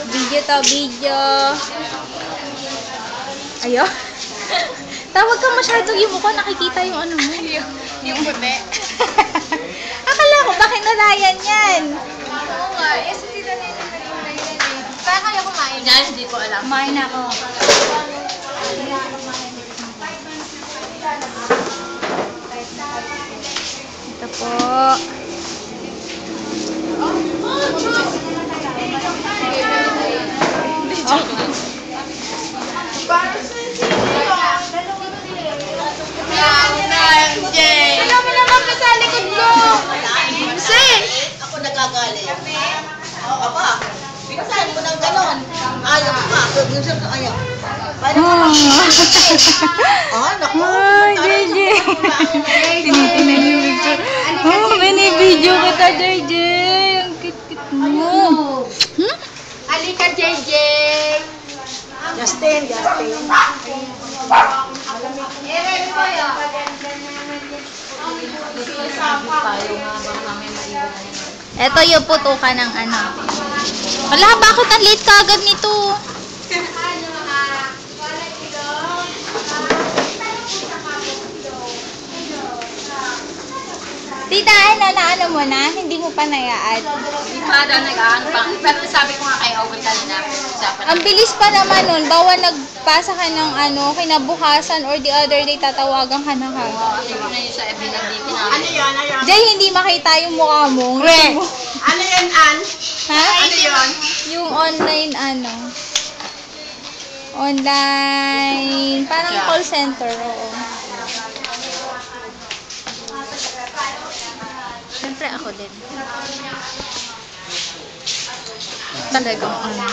Video to, video. Ayo. Tawag ka masyadong yung mukha, nakikita yung ano mo. Yung puti. Akala ko, bakit nalayan yan? Oo nga. Eh, sa sila na yung nagulay yan eh. Kaya kaya kumain. Yan, hindi ko alam. Kumain ako. Ito po. Alam mo naman pa sa likod mo! Kasi! Ako nagagalit. Aba, bigyan mo ng ganon. Ayaw ko nga. Minsan ka ayaw. Paano ka naku. Ay, JJ. Tinitingnan yung picture. Oh, binibidyo kita, JJ. Ang kit-kit mo. Alika, JJ! Justin. Eren ko yun. Ito yung putukan ng ano. Wala, bakit ang late ka agad nito? Tita, ano mo na? Hindi mo pa nayaan. Hindi pa daw nag-aano pa. Pero sabi ko nga kay Owen kanina. Ang bilis pa naman nun. Bawa nagpasa ka ng ano, kinabukasan or the other day tatawagan ka na kagad. Hindi ko na yun sa FB nandito namin. Ano yan? Jay, hindi makita yung mukha mo. Ano yan, Ann? Ha? Ano yun? Yung online ano. Online. Parang call center, oo. Siyempre ako din. Talagang ano.